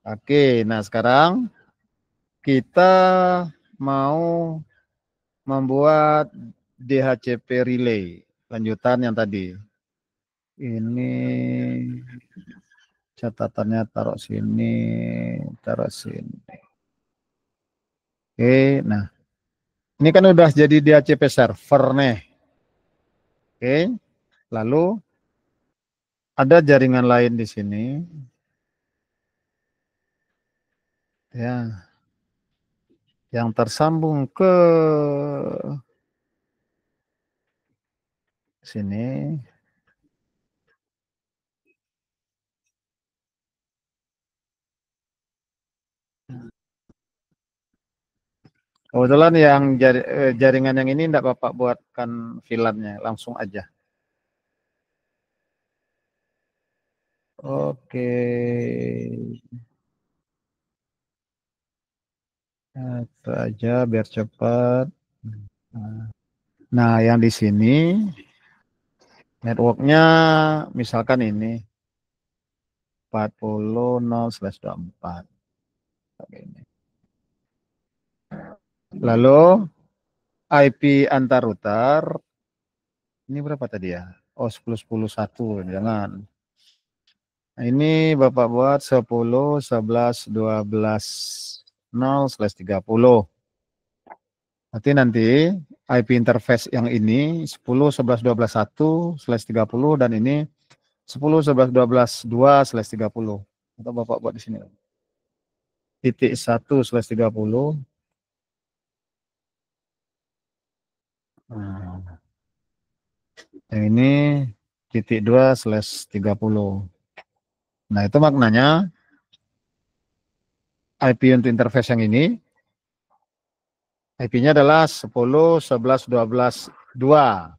Oke, nah sekarang kita mau membuat DHCP relay, lanjutan yang tadi. Ini catatannya taruh sini, taruh sini. Oke, nah ini kan udah jadi DHCP server nih. Oke, lalu ada jaringan lain di sini. Ya, yang tersambung ke sini. Kebetulan yang jaringan yang ini enggak Bapak buatkan VLAN-nya, langsung aja. Oke. Itu aja biar cepat. Nah, yang di sini networknya misalkan ini 40.0/24. Lalu IP antar router ini berapa tadi ya? Oh, 10.10.1, jangan. Nah, ini Bapak buat 10.11.12.0/30. Nanti IP interface yang ini 10.11.12.1/30 dan ini 10.11.12.2/30. Atau Bapak buat di sini. Titik 1/30. Nah, yang ini titik 2/30. Nah, itu maknanya IP untuk interface yang ini, IP-nya adalah 10.11.12.2.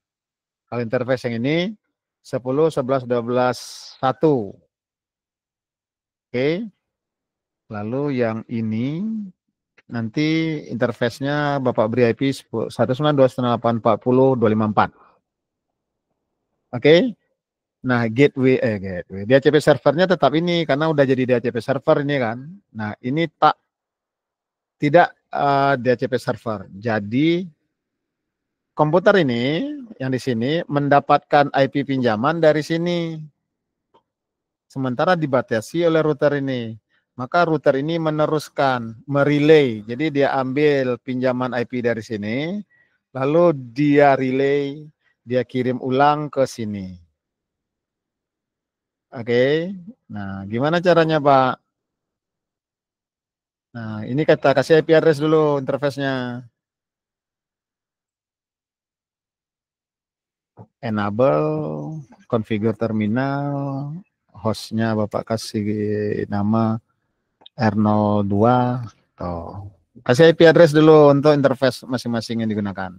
Kalau interface yang ini 10.11.12.1. Oke. Lalu yang ini nanti interface-nya Bapak beri IP 192.168.40.254. Oke. Nah, gateway DHCP servernya tetap ini karena udah jadi DHCP server ini kan. Nah, ini tidak DHCP server. Jadi komputer ini yang di sini mendapatkan IP pinjaman dari sini. Sementara dibatasi oleh router ini. Maka router ini meneruskan, merelay. Jadi dia ambil pinjaman IP dari sini, lalu dia relay, dia kirim ulang ke sini. Oke. Nah, gimana caranya, Pak? Nah, ini kita kasih IP address dulu interface-nya. Enable, configure terminal, hostnya Bapak kasih nama R02. Tuh. Kasih IP address dulu untuk interface masing-masing yang digunakan.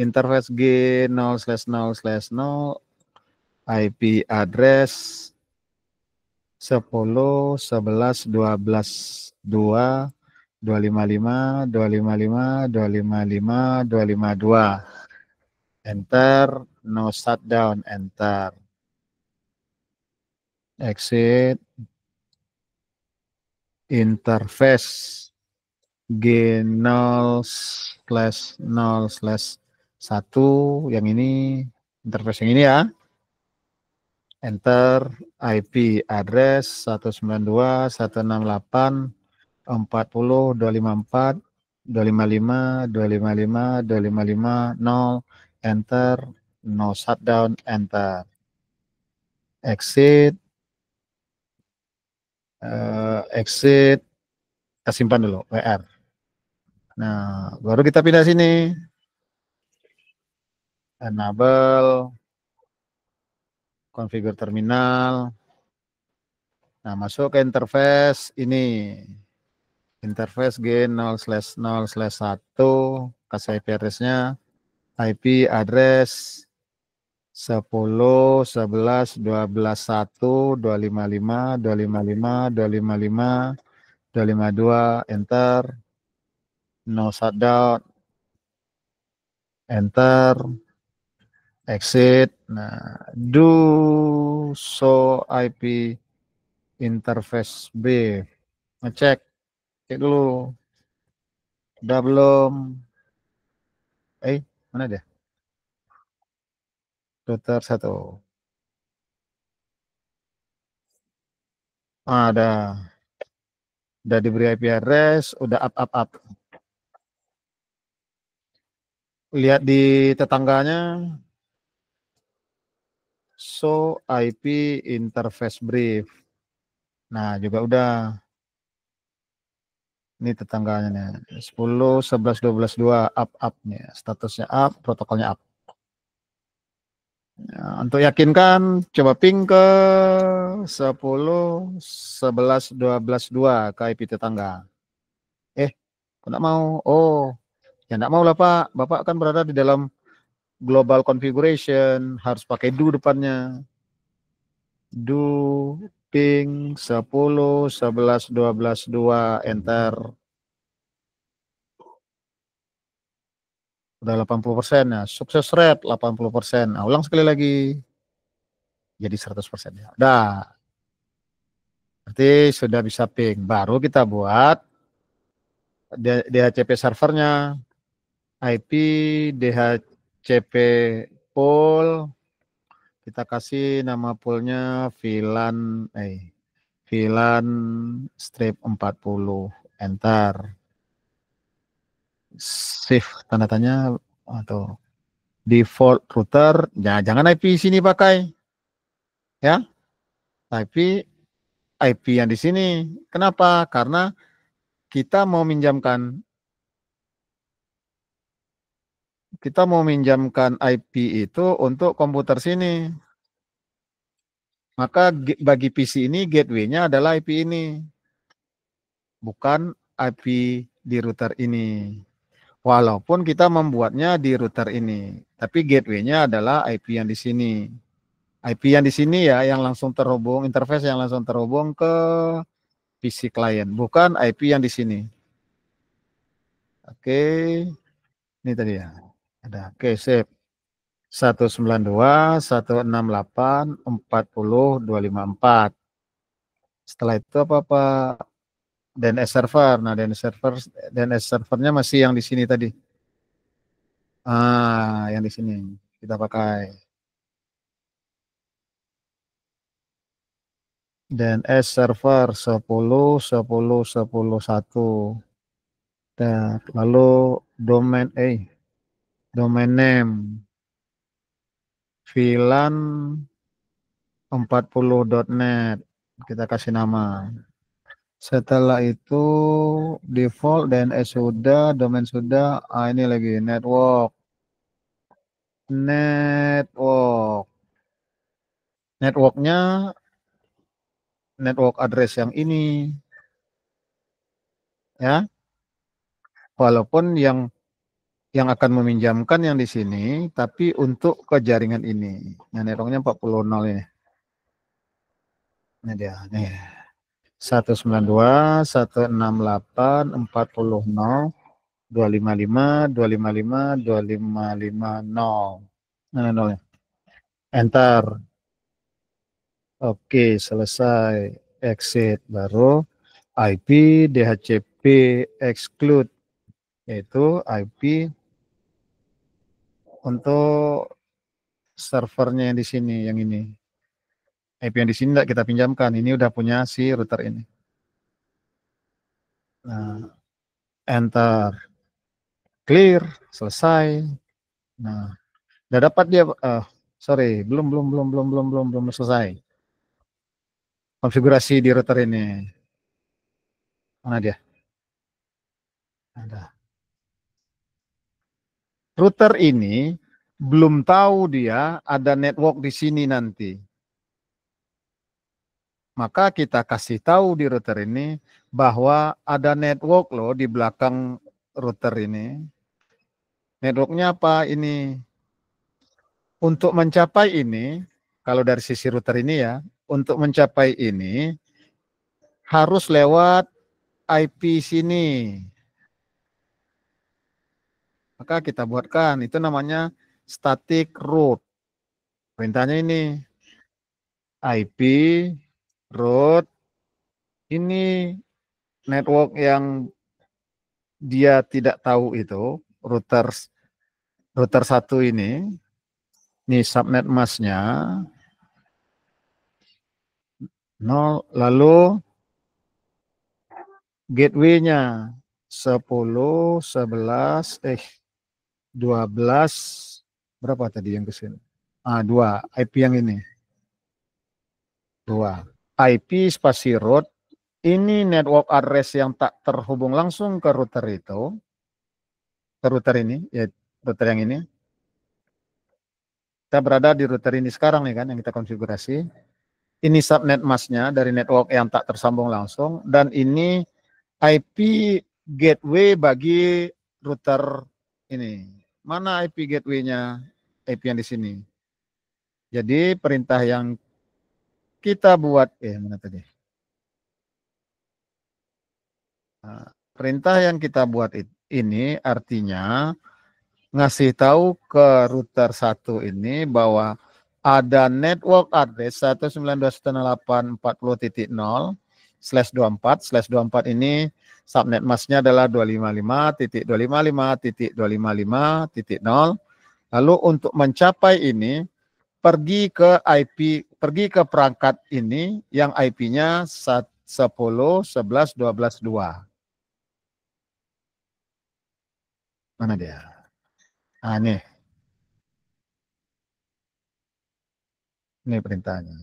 Interface G0/0/0 IP address 10.11.12.255.255.255.255.252. Enter, no shutdown, enter. Exit, interface G0/0/1 yang ini, interface yang ini ya. Enter, IP address 192.168.40.254.255.255.255.0. Enter, no shutdown, enter. Exit, exit, kita simpan dulu, WR. Nah, baru kita pindah sini. Enable, configure terminal. Nah, masuk ke interface ini. Interface G0/0/1, kasih IP address-nya. IP address 10.11.12.1, 255, 255, 255, 255, 252, enter. No shutdown, enter. Exit. Nah, do show IP interface B. Ngecek, cek dulu. Udah belum? Mana dia? Router 1. Udah diberi IP address, udah up. Lihat di tetangganya, show IP interface brief. Nah, juga udah. Ini tetangganya nih. 10, 11, 12, 2 up nih. Statusnya up, protokolnya up. Nah, untuk yakinkan, coba ping ke 10, 11, 12, 2 ke IP tetangga. Kok nggak mau? Oh, ya nggak mau lah Pak. Bapak kan berada di dalam global configuration, harus pakai do depannya. Do ping 10, 11, 12, 2, enter. Udah 80% ya. Sukses rate 80%. Nah, ulang sekali lagi. Jadi 100% ya. Udah. Berarti sudah bisa ping. Baru kita buat DHCP servernya. IP DHCP pool. Kita kasih nama poolnya VLAN strip 40. Enter. Shift tanda tanya atau default router. Ya, jangan IP sini pakai. Ya, tapi IP yang di sini. Kenapa? Karena kita mau minjamkan IP itu untuk komputer sini. Maka bagi PC ini gateway-nya adalah IP ini. Bukan IP di router ini. Walaupun kita membuatnya di router ini, tapi gateway-nya adalah IP yang di sini. IP yang di sini ya, yang langsung terhubung, interface yang langsung terhubung ke PC client, bukan IP yang di sini. Oke, ini tadi ya. Ada, oke, save. 192, 168, 40, 254. Setelah itu apa? DNS server. Nah, DNS servernya masih yang di sini tadi. Yang di sini kita pakai. DNS server 10, 10, 10, 1. Dan lalu domain name VLAN 40.net. Kita kasih nama. Setelah itu default DNS sudah, domain sudah. Ini lagi network. Networknya network address yang ini. Ya, walaupun yang akan meminjamkan yang di sini, tapi untuk ke jaringan ini. Yang networknya 40.0 ini. Ini dia, nih. 192, 168, 40.0, 255, 255, 2550. Nah, nolnya. Enter. Oke, selesai. Exit. Baru IP DHCP exclude. Yaitu IP untuk servernya yang di sini, yang ini. IP yang di sini tidak kita pinjamkan. Ini udah punya si router ini. Nah, enter. Clear. Selesai. Nah, udah dapat dia. Sorry, belum selesai. Konfigurasi di router ini. Mana dia? Ada. Router ini belum tahu dia ada network di sini nanti. Maka kita kasih tahu di router ini bahwa ada network loh di belakang router ini. Networknya apa ini? Untuk mencapai ini, kalau dari sisi router ini ya, untuk mencapai ini harus lewat IP sini. Maka kita buatkan, itu namanya static route. Perintahnya ini, IP route ini network yang dia tidak tahu itu, router 1 ini subnet masknya 0, lalu gateway-nya 10, 11, 12, berapa tadi yang ke sini? 2, IP yang ini. 2. IP spasi root, ini network address yang tak terhubung langsung ke router itu, ke router ini, ya router yang ini. Kita berada di router ini sekarang nih kan, yang kita konfigurasi. Ini subnet masknya dari network yang tak tersambung langsung, dan ini IP gateway bagi router ini. Mana IP gateway-nya? IP yang di sini. Jadi perintah yang kita buat, mana tadi? Nah, perintah yang kita buat ini artinya ngasih tahu ke router 1 ini bahwa ada network address 192.168.40.0/24 ini subnet masknya adalah 255.255.255.0. Lalu untuk mencapai ini pergi ke perangkat ini yang IP-nya 10, 11, 12, 2. Mana dia? Nah, ini perintahnya.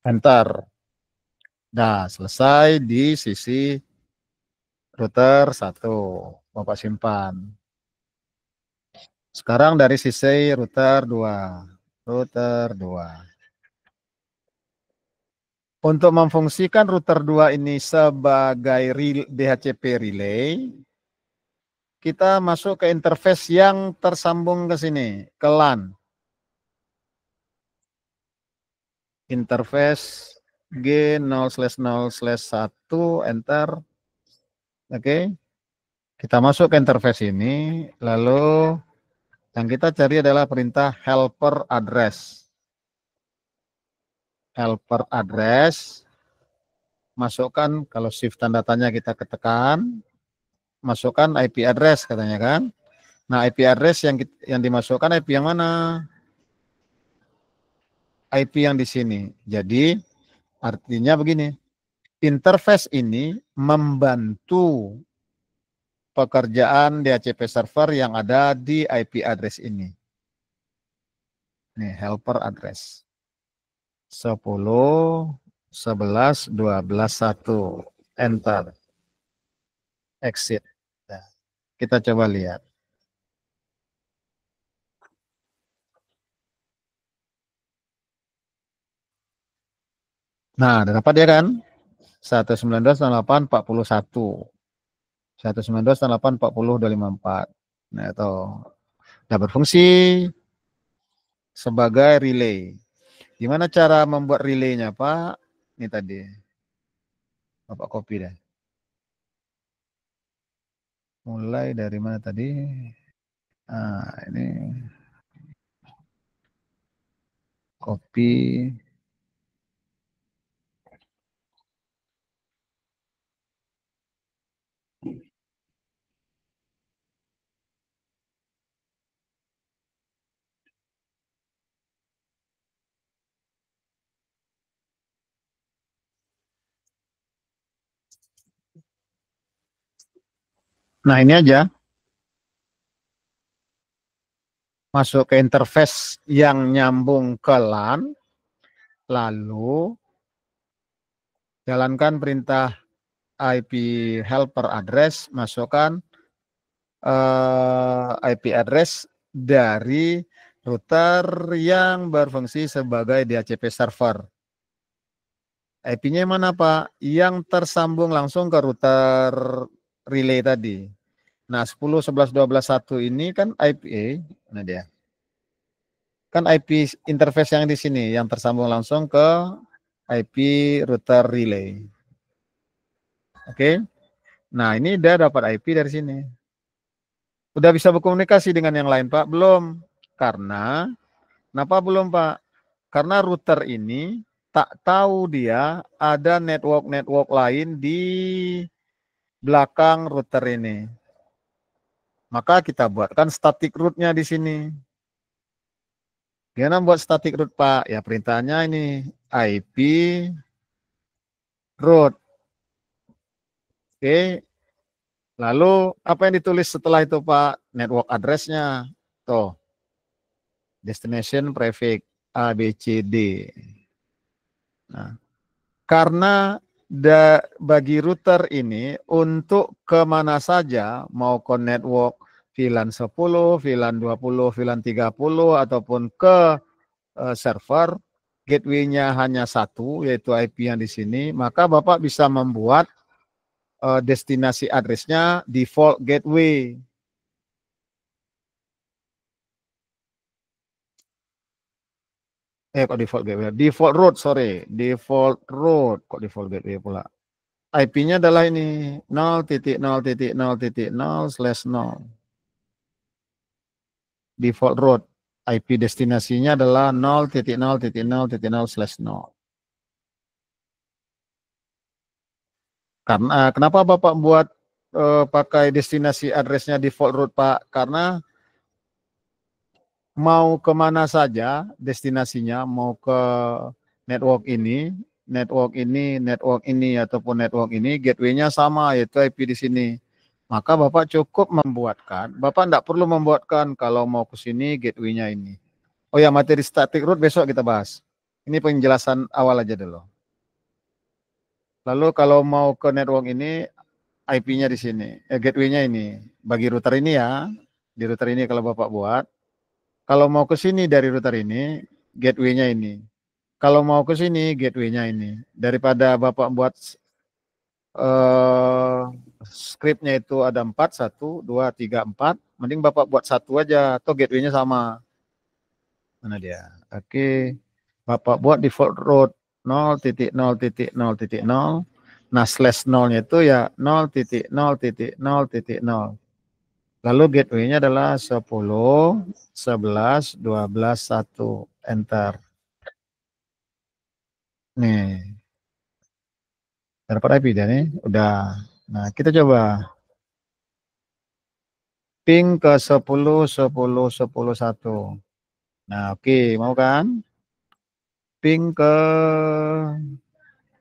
Enter. Nah, selesai di sisi router 1. Bapak simpan. Sekarang dari sisi router 2. Router 2. Untuk memfungsikan router 2 ini sebagai DHCP relay, kita masuk ke interface yang tersambung ke sini, ke LAN. Interface G0/0/1, enter. Oke. Kita masuk ke interface ini, lalu yang kita cari adalah perintah helper address. Helper address, masukkan, kalau shift tanda tanya kita ketekan, masukkan IP address katanya kan. Nah, IP address yang dimasukkan IP yang mana? IP yang di sini. Jadi artinya begini, interface ini membantu pekerjaan DHCP server yang ada di IP address ini. Nih, helper address 10, 11, 12, 1. Enter. Exit. Nah, kita coba lihat. Nah, dapat ya kan? 192.168.41. 192.168.40.254. Nah, itu udah berfungsi sebagai relay. Gimana cara membuat relaynya, Pak? Ini tadi. Bapak copy deh. Mulai dari mana tadi? Nah, ini copy. Nah, ini aja. Masuk ke interface yang nyambung ke LAN. Lalu jalankan perintah IP helper address, masukkan IP address dari router yang berfungsi sebagai DHCP server. IP-nya mana, Pak? Yang tersambung langsung ke router relay tadi. Nah, 10, 11, 12, 1 ini kan IP, nah dia. Kan IP interface yang di sini, yang tersambung langsung ke IP router relay. Oke. Nah, ini dia dapat IP dari sini. Udah bisa berkomunikasi dengan yang lain, Pak? Belum. Kenapa belum, Pak? Karena router ini tak tahu dia ada network lain di belakang router ini. Maka kita buatkan static root-nya di sini. Gimana buat static root, Pak? Ya perintahnya ini IP root. Oke. Lalu apa yang ditulis setelah itu, Pak? Network address-nya. Tuh. Destination prefix A, B, C, D. Nah, karena bagi router ini untuk kemana saja, mau ke network VLAN 10, VLAN 20, VLAN 30, ataupun ke server, gateway-nya hanya satu, yaitu IP yang di sini, maka Bapak bisa membuat destinasi address-nya default gateway. Kok default gateway? Default root, sorry. Default root. Kok default gateway pula? IP-nya adalah ini 0.0.0.0/0. Default root. IP destinasinya adalah 0.0.0.0/0. Karena kenapa Bapak buat pakai destinasi address-nya default root, Pak? Karena mau kemana saja destinasinya, mau ke network ini, network ini, network ini, ataupun network ini, gateway-nya sama, yaitu IP di sini. Maka Bapak cukup membuatkan, Bapak tidak perlu membuatkan kalau mau ke sini, gateway-nya ini. Oh ya, materi static root besok kita bahas. Ini penjelasan awal aja dulu. Lalu kalau mau ke network ini, IP-nya di sini, gateway-nya ini. Bagi router ini ya, di router ini kalau Bapak buat, kalau mau ke sini dari router ini, gateway-nya ini. Kalau mau ke sini, gateway-nya ini. Daripada Bapak buat script-nya itu ada 4, 1, 2, 3, 4, mending Bapak buat satu aja, atau gateway-nya sama. Mana dia? Oke, Bapak buat default root 0.0.0.0. Nah, slash 0-nya itu ya 0.0.0.0. Lalu gateway-nya adalah 10, 11, 12, 1. Enter. Nih, dapat IP dia nih. Udah. Nah, kita coba ping ke 10, 10, 10, 1. Nah, oke, mau kan? Ping ke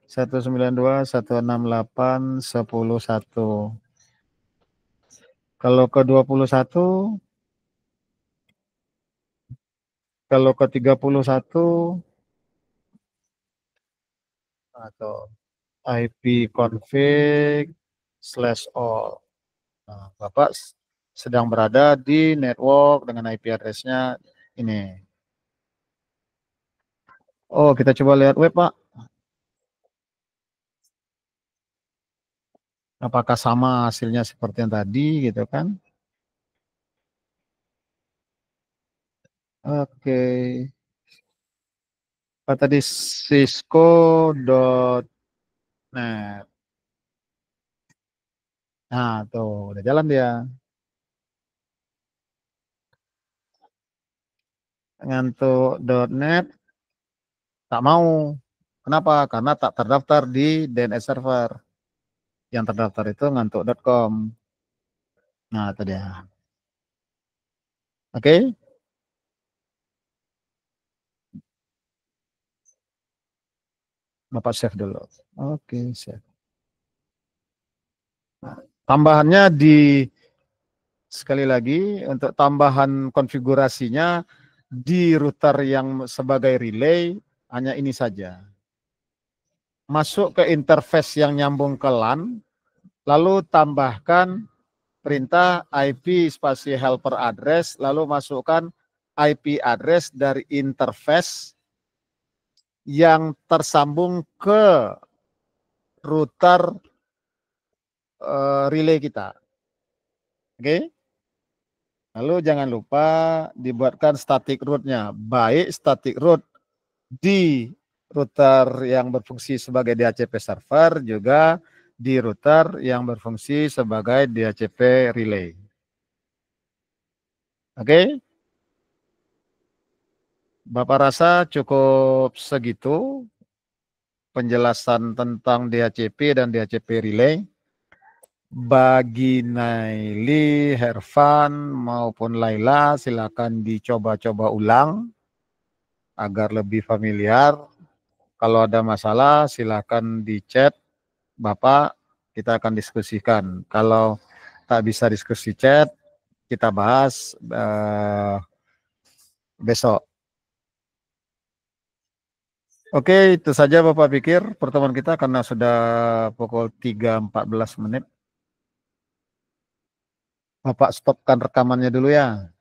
192, 168, 10, 1. Kalau ke 21, kalau ke 31, atau IP config /all. Nah, Bapak sedang berada di network dengan IP address-nya ini. Oh, kita coba lihat web, Pak. Apakah sama hasilnya seperti yang tadi gitu kan? Oke. Tadi cisco.net. Nah, tuh udah jalan dia. Ngantuk.net tak mau. Kenapa? Karena tak terdaftar di DNS server. Yang terdaftar itu ngantuk.com. Nah, itu dia. Oke. Bapak save dulu. Oke, save. Nah, tambahannya sekali lagi untuk tambahan konfigurasinya di router yang sebagai relay hanya ini saja. Masuk ke interface yang nyambung ke LAN, lalu tambahkan perintah IP spasi helper address, lalu masukkan IP address dari interface yang tersambung ke router relay kita. Oke. Lalu jangan lupa dibuatkan static root-nya. Baik static root di router yang berfungsi sebagai DHCP server, juga di router yang berfungsi sebagai DHCP relay. Oke. Bapak rasa cukup segitu. penjelasan tentang DHCP dan DHCP relay. Bagi Naili, Hervan, maupun Laila, silakan dicoba-coba ulang agar lebih familiar. Kalau ada masalah, silakan di chat Bapak, kita akan diskusikan. Kalau tak bisa diskusi chat, kita bahas besok. Oke, itu saja Bapak pikir pertemuan kita karena sudah pukul 3.14 menit. Bapak stopkan rekamannya dulu ya.